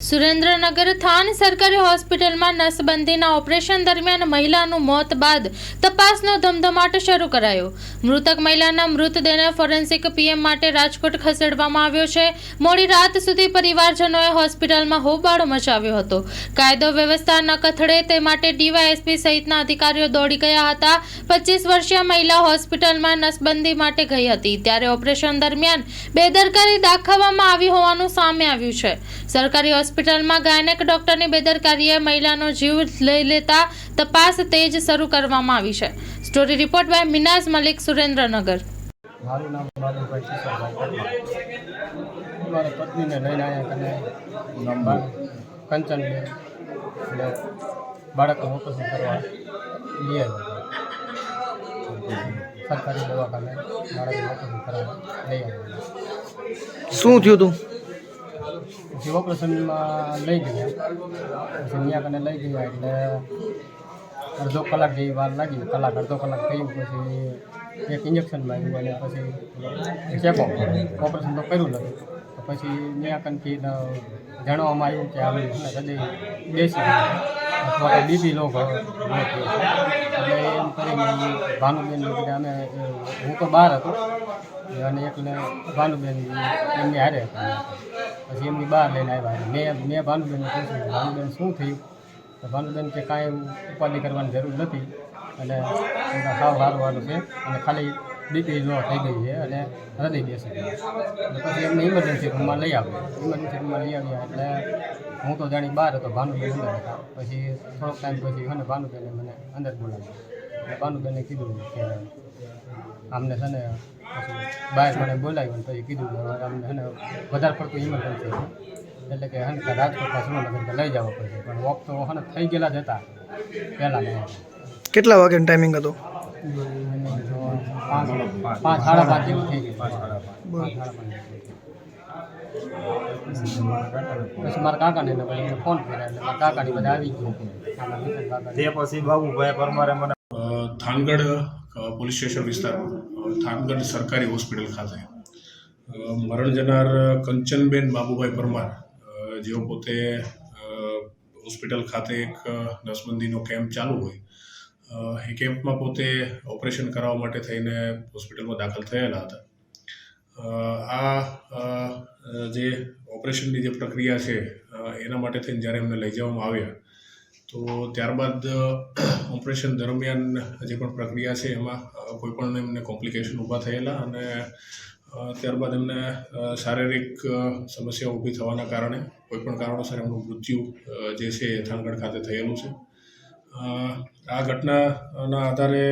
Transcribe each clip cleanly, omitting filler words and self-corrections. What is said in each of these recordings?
Surendranagar than સરકારી હોસ્પિટલમાં નસબંધીના operation દરમિયાન મહિલાનું મોત બાદ તપાસનો ધમધમાટ શરૂ કરાયો। મૃતક મહિલાના મૃતદેહને ફોરેન્સિક પીએમ માટે રાજકોટ ખસેડવામાં આવ્યો છે। મોડી રાત સુધી પરિવારજનોએ હોસ્પિટલમાં હોબાળો મચાવ્યો હતો। કાયદો વ્યવસ્થા ન કથળે તે માટે ડીવાયએસપી સહિતના અધિકારીઓ દોડી ગયા હતા। 25 વર્ષીય મહિલા હોસ્પિટલમાં નસબંધી માટે ગઈ હતી ત્યારે ઓપરેશન દરમિયાન બેદરકારી દાખવવામાં આવી હોવાનું સામે આવ્યું છે। સરકારી હોસ્પિટલમાં ગાયનેક ડોક્ટરની બેદરકારીએ મહિલાનો જીવ લઈ લેતા તપાસ તેજ શરૂ કરવામાં આવી છે। Story report by Minaz Malik, Surendranagar. મારું નામ બાબુભાઈ કિશોરભાઈ મારી પત્નીને લઈને આવ્યા કને નંબર કંચન એટલે બાળકનું ઓપરેશન કરવા લઈ આવ્યા સરકારી દવાખાને બાળકનું ઓપરેશન કરવા લઈ આવ્યા। શું થયું હતું? પછી ઓપરેશનમાં લઈ ગયા પછી ત્યાં કને લઈ ગયા એટલે અડધો કલાક જેવી વાર લાગી, અડધો કલાક થયું પછી એક ઇન્જેક્શન માર્યું અને પછી ચેકઅપ ઓપરેશન તો કર્યું નથી। તો પછી ત્યાં કનથી જાણવામાં આવ્યું કે આવી હૃદય બેસી અથવા તો બીપી લો થયો છે। એટલે એમ કરીને ભાનુબેન અમે હું તો બહાર હતો અને એકને ભાનુબેન એમની હારે હતા પછી એમની બહાર લઈને આવ્યા। મેં ભાનુબેનને પૂછ્યું ભાનુબેન શું થયું? તો ભાનુબેન કે કાંઈ ઉપાધિ કરવાની જરૂર નથી અને સાવ સારું છે અને ખાલી બીપી લો થઈ ગઈ છે અને હૃદય બેસી ગયું। એટલે પછી એમને ઇમરજન્સી રૂમમાં લઈ આવ્યા। ઇમરજન્સી રૂમમાં લઈ આવ્યા એટલે હું તો જાણી બહાર હતો, ભાનુબેન અંદર હતા। પછી થોડોક ટાઈમ પછી અને ભાનુબેને મને અંદર બોલાવ્યો એટલે ભાનુબેને કીધું કે આમને છે ને પછી બહાર મને બોલાવ્યું પછી કીધું કે અમને છે ને વધારે પડતું ઇમરજન્સી છે એટલે કે હે રાજકોટ સુરેન્દ્રનગર લઈ જવા પડશે, પણ વોક તો હે થઈ ગયેલા જ હતા પહેલાં। કેટલા વાગ્યાનો ટાઈમિંગ હતો? 5:30 જેવું થઈ ગયું। પછી મારા કાકાને પછી ફોન કર્યા એટલે મારા કાકાની બધા આવી ગયો તે પછી બાબુભાઈ પરમારે મને થાનગઢ પોલીસ સ્ટેશન વિસ્તારમાં થાનગઢ સરકારી હોસ્પિટલ ખાતે મરણ જનાર કંચનબેન બાબુભાઈ પરમાર જેઓ પોતે હોસ્પિટલ ખાતે એક નસબંધીનો કેમ્પ ચાલુ હોય એ કેમ્પમાં પોતે ઓપરેશન કરાવવા માટે થઈને હોસ્પિટલમાં દાખલ થયેલા હતા। આ જે ઓપરેશનની જે પ્રક્રિયા છે એના માટે થઈને જ્યારે એમને લઈ જવામાં આવ્યા તો ત્યારબાદ ઓપરેશન દરમિયાન જે પણ પ્રક્રિયા છે એમાં કોઈપણ એમને કોમ્પ્લિકેશન ઊભા થયેલા અને ત્યારબાદ એમને શારીરિક સમસ્યાઓ ઊભી થવાના કારણે કોઈપણ કારણોસર એમનું મૃત્યુ જે છે એ થાનગઢ ખાતે થયેલું છે। આ ઘટનાના આધારે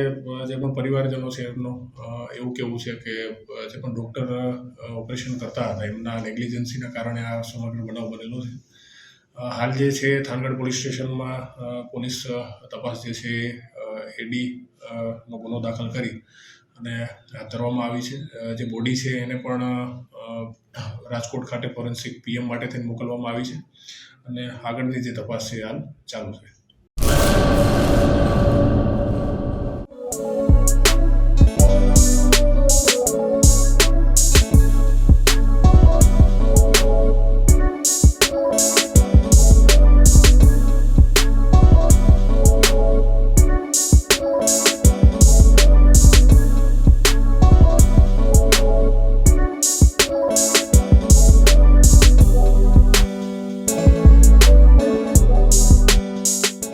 જે પણ પરિવારજનો છે એમનું એવું કહેવું છે કે જે પણ ડૉક્ટર ઓપરેશન કરતા હતા એમના નેગ્લિજન્સીના કારણે આ સમગ્ર બનાવ બનેલો છે। હાલ જે છે થાનગઢ પોલીસ સ્ટેશનમાં પોલીસ તપાસ જે છે એડી નો ગુનો દાખલ કરી અને હાથ ધરવામાં આવી છે। જે બોડી છે એને પણ રાજકોટ ખાતે ફોરેન્સિક પીએમ માટે થઈને મોકલવામાં આવી છે અને આગળની જે તપાસ છે હાલ ચાલુ છે।